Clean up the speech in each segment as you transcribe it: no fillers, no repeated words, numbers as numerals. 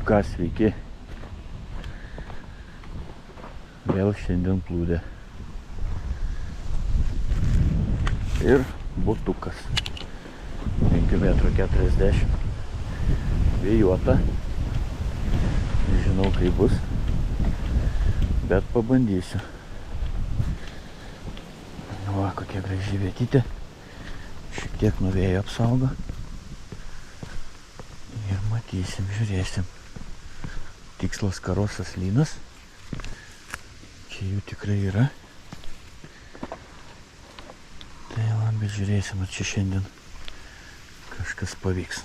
Ką sveiki. Vėl šiandien plūdė. Ir butukas. 5,40 m. Vėjuota. Nežinau, kaip bus. Bet pabandysiu. Va, kokia graži vietytė. Šiek tiek nuo vėjo apsaugo. Ir matysim, žiūrėsim. Tikslas Karosas lynas. Čia jų tikrai yra. Tai va, bet žiūrėsim, ar čia šiandien kažkas pavyks.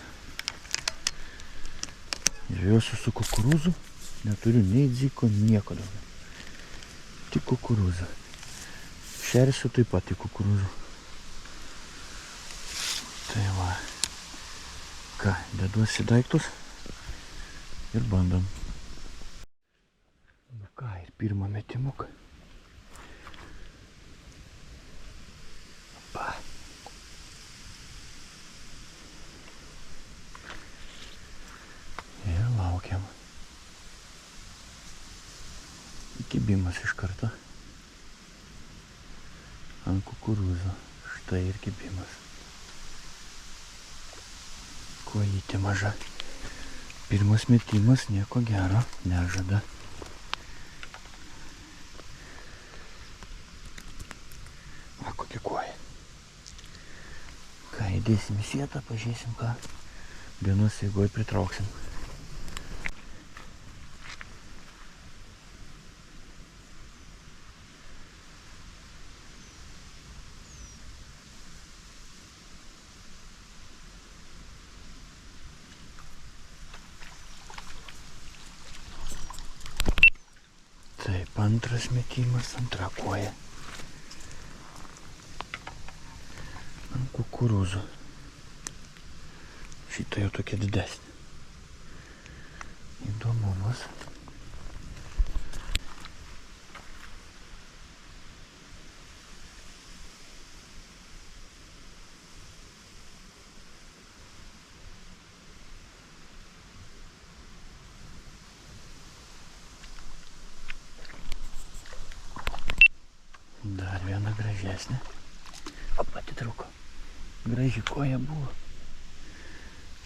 Žvėjuosiu su kukurūzu. Neturiu nei dziko, nieko daugiau. Tik kukurūzą. Šersiu taip pat į kukurūzų. Tai va. Ką, deduosi daiktus ir bandom. Nu ką, ir pirmą metimuką. Opa. Ir laukiam. Kibimas iš karto. Ant kukurūzo. Štai ir kibimas. Kojytė maža. Pirmas metimas nieko gero nežada. Va, kokia koja. Ką, įdėsim į sietą, pažiūrėsim, ką dienos eigoj pritrauksim. Taip, antras metimas, antra koja. Ant kukurūzų. Šita jau tokia didesnė. Įdomumas. Dar viena gražesnė. O, atitrūko. Graži koja buvo.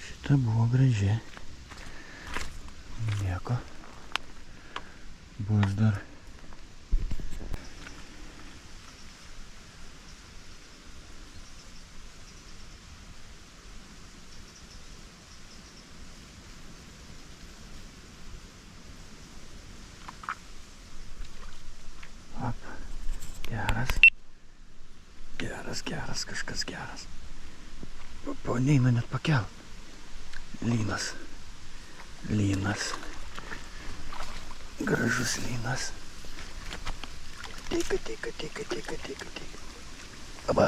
Šita buvo graži. Nieko. Bus dar. Geras, kažkas geras. O, neina net pakelt. Lynas. Lynas. Gražus lynas. Teika. Aba.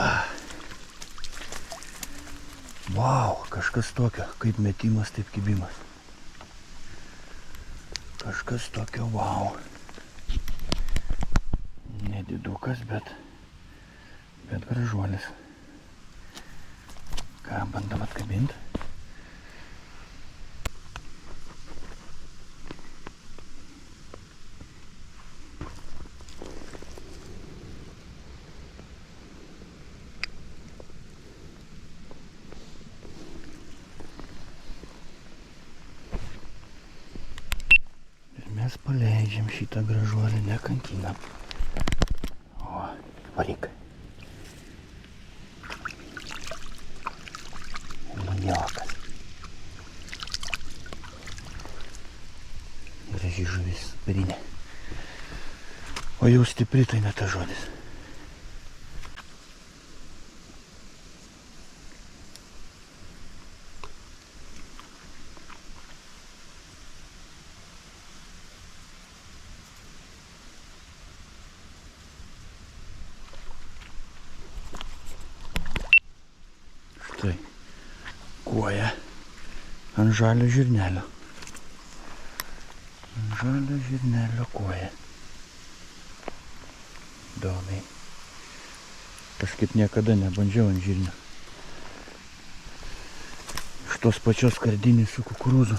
Vau, kažkas tokio. Kaip metimas, taip kibimas. Kažkas tokio, vau. Nedidukas, bet gražuolis. Ką, bandom atkabinti. Ir mes paleidžiam šitą gražuolį, nekankinam. O, varyk. Muniokas. Graži žuvis, brinė. O jau stipri, tai ne ta žodis. Štai. Koja ant žalio žirnelio. Ant žalio žirnelio koja. Įdomiai. Kažkaip niekada nebandžiau ant žirnio. Iš tos pačios skardinės su kukurūzu.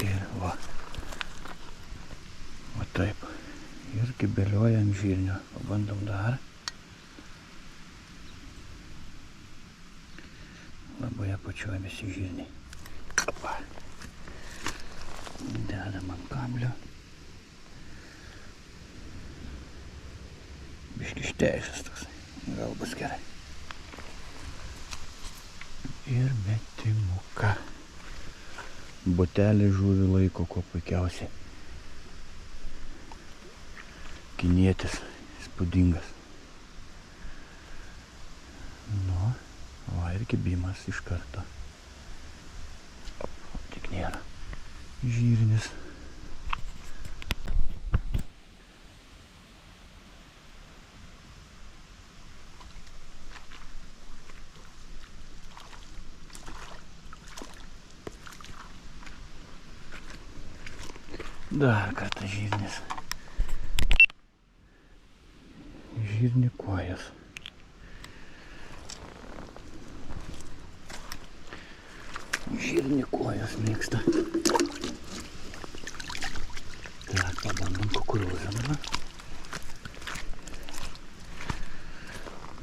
Ir va. Va taip. Ir kibelioja ant žirnio. Pabandom dar. Labai apačioje visi žirniai. Kapa. Dedam ant kablio. Biški išteišęs toks. Gal bus gerai. Ir metimuką. Botelį žuvį laiko kuo puikiausiai. Kinietis. Įspūdingas. Nu, va ir kibimas iš karto. Tik nėra. Žirnis. Dar kartą žirnis. Žirnikuojas. Žirnikuojas mėgsta. Так, pabandom kukurūzą dabar.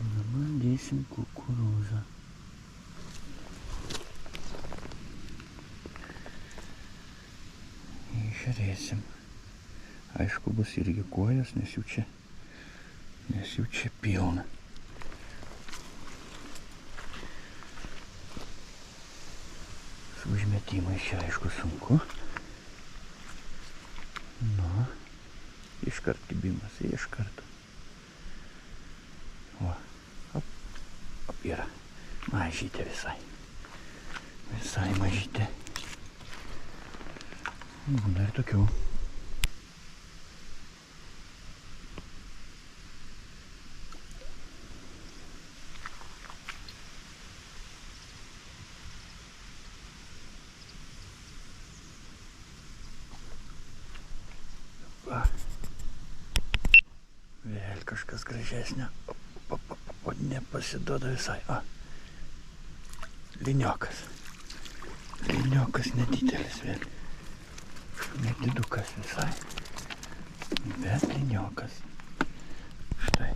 Dabar dėsim kukurūzą. Išrėsim. Aišku, bus irgi kuojas, nes jų čia pilna. Su užmetimais čia aišku sunku. Nu, iškart kibimas, iškart. O, op, yra. Mažytė visai. Visai mažytė. Būna ir tokių. Va. Vėl kažkas gražesnio. O, nepasiduoda visai. O. Liniokas. Liniokas nedidelis vėl. Nedidukas visai. Bet liniokas. Štai.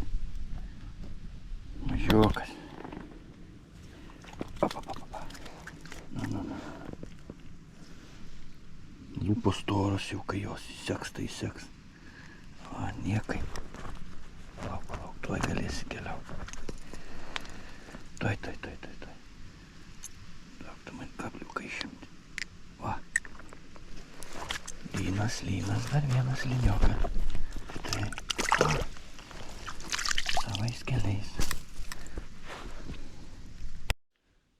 Mažiokas. Nu. Lūpos storos jau, kai jos įseks, tai įseks. O, niekaip. Palauk, tuoj galėsi keliauti. Tuoj. Lauk, tu man kabliuką išimti. Va. Lynas, dar vienas liniokas. Štai. Savais keliais.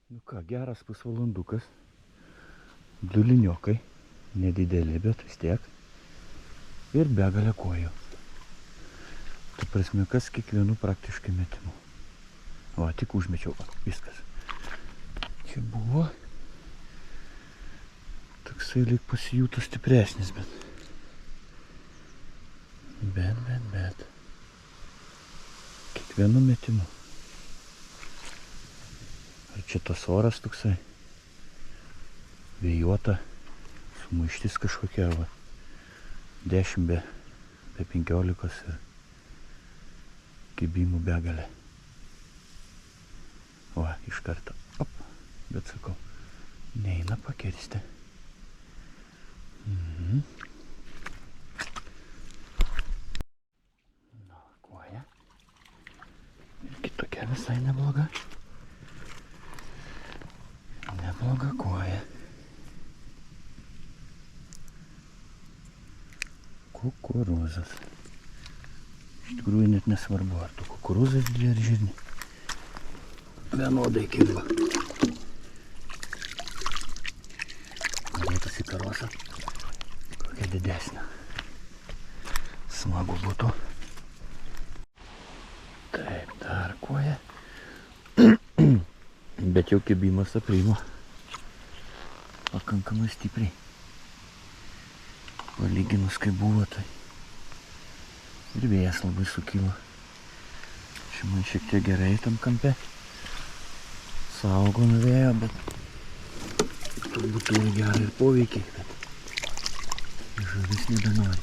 Nu ką, geras pusvalandukas. 2 liniokai. Nedideli, bet vis tiek. Ir begalė kuojų. Tai prasme, kas kiekvienu praktiškai metimu. O, tik užmečiau. Viskas. Čia buvo toksai lyg pasijuto stipresnis, bet kiekvienu metimu. Ar čia tas oras toksai vėjuota, sumaištis kažkokia, va, 10 be 15 ir kibimų begalė. Va, iš karto, op, bet sakau, neina pakirsti. Na, kuoja. Ir kitokia visai nebloga. Nebloga kuoja. Kukurūzas. Iš tikrųjų net nesvarbu, ar tu kukurūzas didžiai ar žirniai. Vienodai kimba. Norėtųsi karosą. Kokia didesnė. Smagu būtų. Taip, dar kuoja. Bet jau kibimas aprimo. Pakankamai stipriai. Palyginus, kai buvo, tai ir vėjas labai sukilo. Čia man šiek tiek gerai tam kampe. Saugo nuo vėjo, bet turbūt turi gerą ir poveikį. Bet Žuvis nebenori.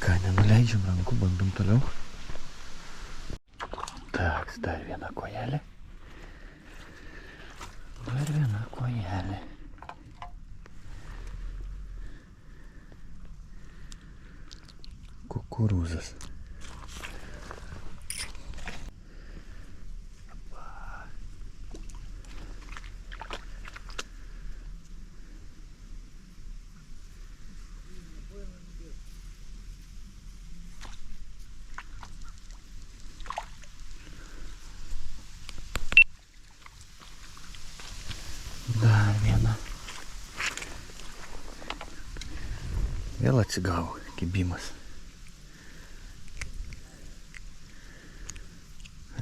Ką, nenuleidžiam rankų, bandom toliau. Tak, dar viena kojelė. Dar viena kojelė. Kukurūzas. Dar viena. Vėl atsigavo kibimas.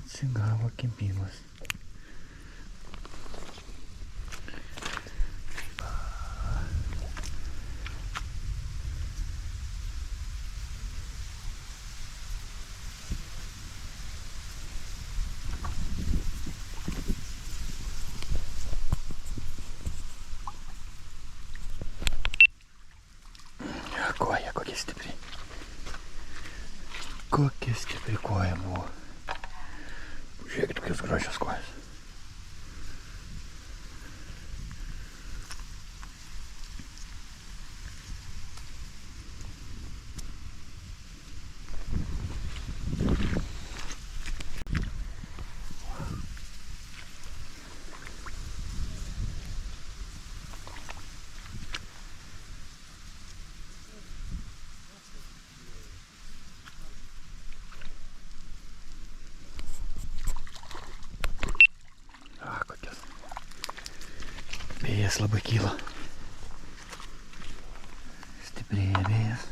Atsigavo kibimas. Koja kokia stipri. Kokia stipri koja buvo. Žiūrėkit, kokios gražios kojas. Vėjas labai kyla. Stiprėja vėjas.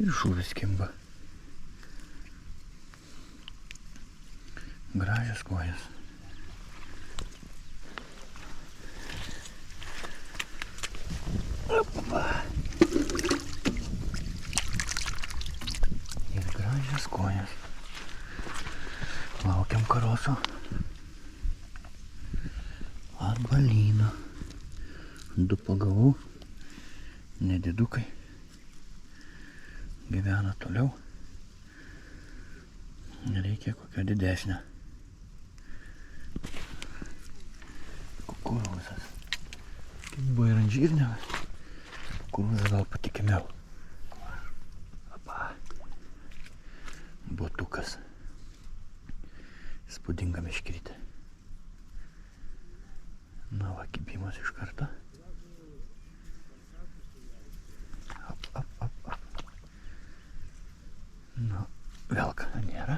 Ir žuvis kimba. Gražios kojas. Opa. Ir gražios kojas. Laukiam karoso. Arba lyno. Du pagavau. Nedidukai. Gyvena toliau. Reikia kokią didesnę. Kukurūzas. Buvo ir ant žirnio. Kukurūzas gal patikimiau. Opa. Botukas. Spūdinga meškerytė. Na va, kibimas iš karto. Op. Nu, velka nėra.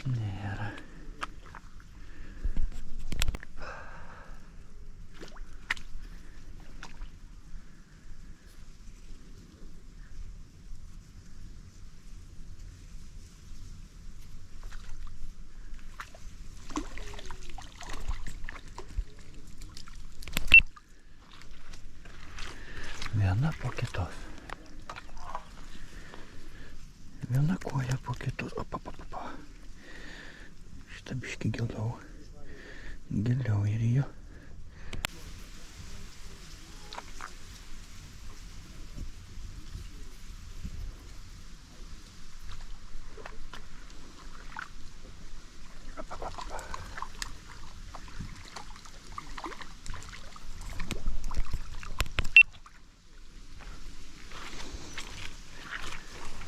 Nėra. Viena po kitos. Viena koja po kitos. Opa. Šitą biškį giliau. Giliau ir jo.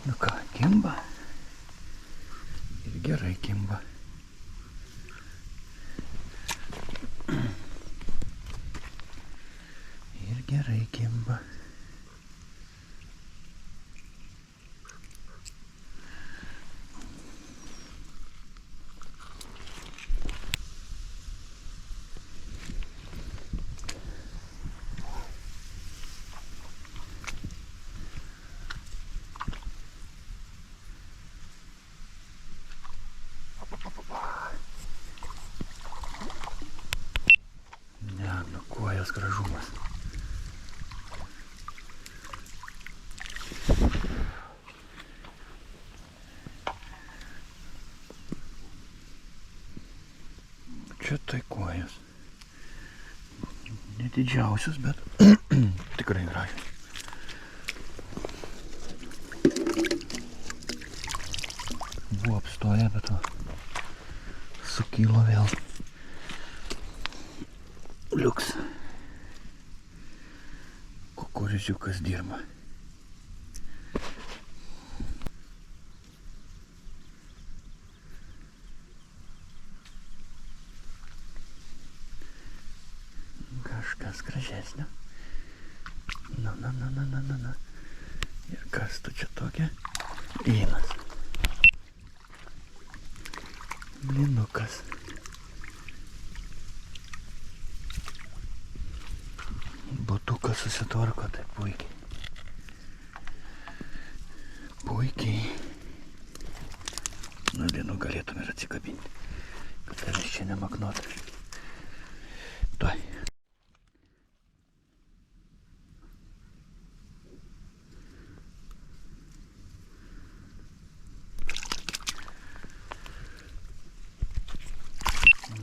Nu ką, kimba. Ir gerai kimba. Ir gerai kimba. Kojos gražumas. Čia tai kojos. Ne didžiausias, bet tikrai gražiai. Buvo apstoję, bet sukilo vėl. Liuks. Kukuriziukas dirba. Kažkas gražesnio. Na. Ir kas tu čia tokia? Einas. Blinukas. Botukas susitvarko taip puikiai. Puikiai. Nu, Linu galėtum ir atsikabinti, kad tavęs čia nemaknuotų. Tuoj.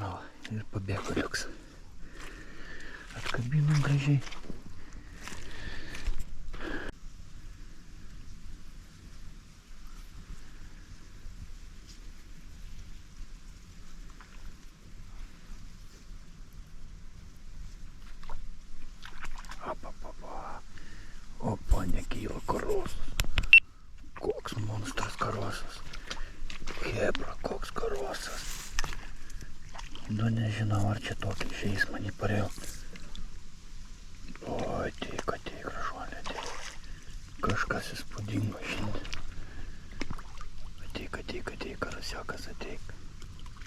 Nu, ir pabėgo Liuks. Atkabinom gražiai. Opa, nekyla karosas. Koks monstras karosas. Hebra, koks karosas. Nu, nežinau, ar čia tokį išeis mane parėl. O, ateik, gražuolė, ateik. Kažkas įspūdingo šiandien. Ateik, karasiakas, ateik.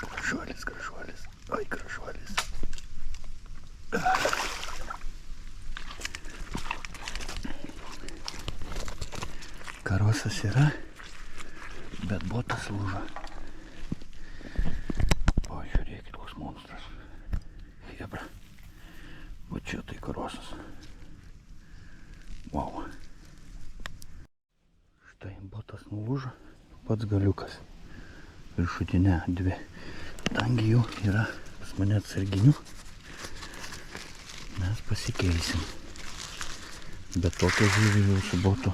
Gražuolis. Oi, gražuolis. Karosas yra, bet botas lūžo. O, žiūrėkit, koks monstras. Hebra. O čia tai karosas. Wow. Štai botas nulūžo, pats galiukas. Viršutinė dvi. Tangi jų yra pas mane atsarginių. Mes pasikeisim. Bet tokio žuvį jau su botu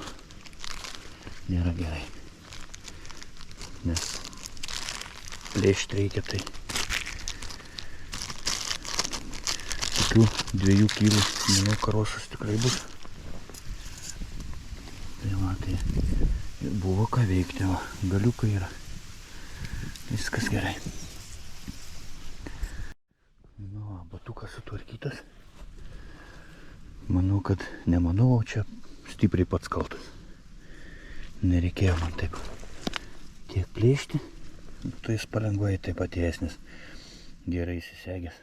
nėra gerai. Nes plėšti reikia tai. Tokių 2 kilų, manau, karosas tikrai bus. Tai va, tai ir buvo ką veikti, va, galiukai yra. Viskas gerai. Nu, va, batukas sutvarkytas. Manau, kad nemanau, o čia stipriai pats kaltas. Nereikėjo man taip tiek plėšti. Tai jis palengvai taip atėjęs, nes gerai įsisegęs.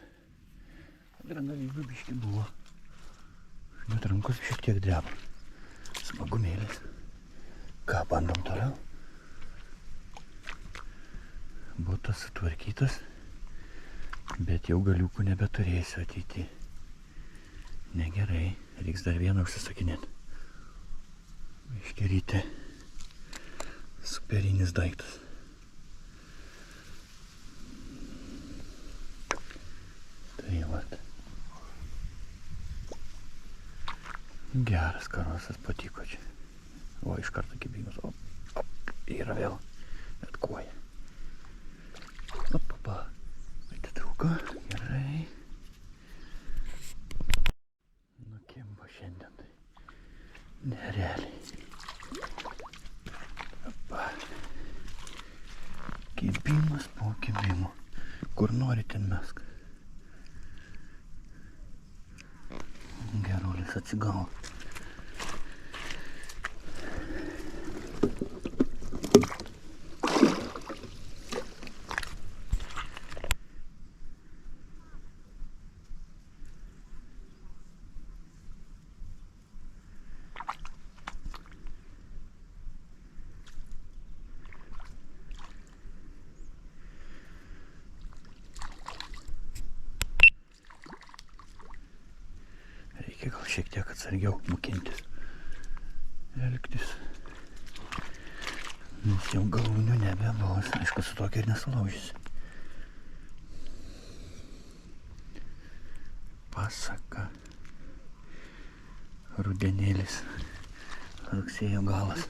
Adrenalino biškį buvo. Net rankos šiek tiek dreba. Smagumėlis. Ką, bandom toliau? Botas sutvarkytas, bet jau galiukų nebeturėsiu ateity. Negerai, reiks dar vieną užsisakinėti. Iškeryti. Superinis daiktas. Tai vat. Geras karosas, patiko čia. O, iš karto kibimas. Yra vėl atkoja. Opapa. Atitrūko. Gerai. Nukimbo šiandien. Nerealiai. Kibimas po kibimo. Kur nori ten mesk. Gerulis atsigavo. Gal šiek tiek atsargiau mokintis, elgtis, nes jau galūnių nebebus, aišku, su tokia ir nesulaužysi. Pasaka. rudenėlis, rugsėjo galas.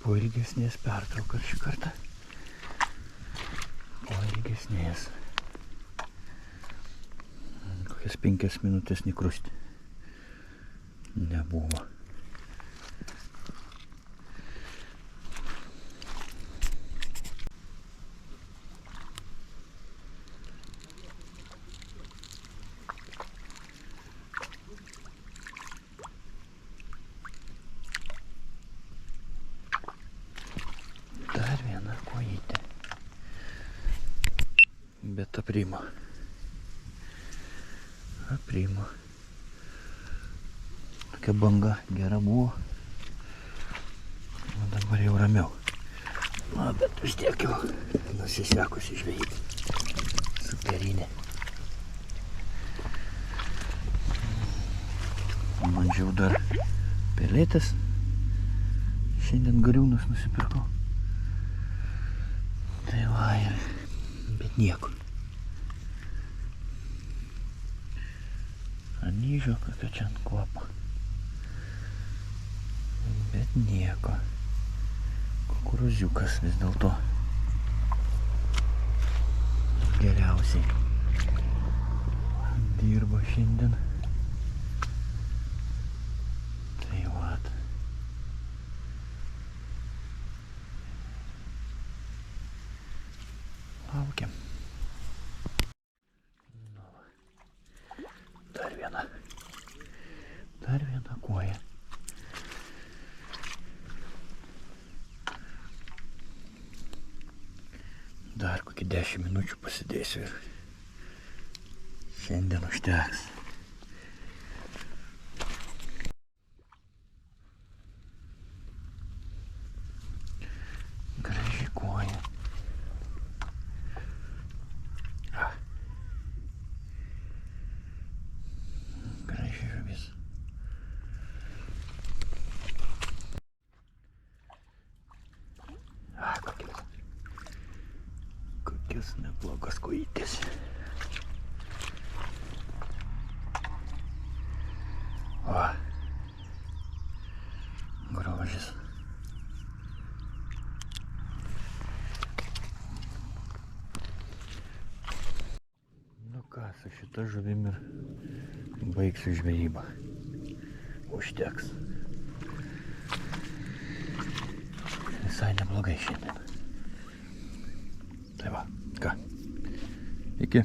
Po ilgesnės pertraukos šį kartą. Po ilgesnės. Kokias 5 minutės nekrusti nebuvo. Dar viena kojytė. Bet aprimo. Aprimo. Tokia banga gera buvo. O dabar jau ramiau. Na, bet vis tiek jau nusisekusi žvejyba. Superinė. Bandžiau dar pelėtes. Šiandien gariūnus nusipirkau. Tai va, bet nieko. Anyžio kokia čia ant kvapo. Bet nieko. Kukuruziukas vis dėlto geriausiai dirba šiandien. Tai vat. Laukiam. Nu, dar viena koja. Dar kokį 10 minučių pasidėsiu ir šiandien užteks. Graži koja. Graži žuvis. Kokios neblogas kojytės. Va. Grožis. Nu ką, su šita žuvim ir baigsiu žvejybą. Užteks. Visai neblogai šiandien. Tai va, ką. Iki.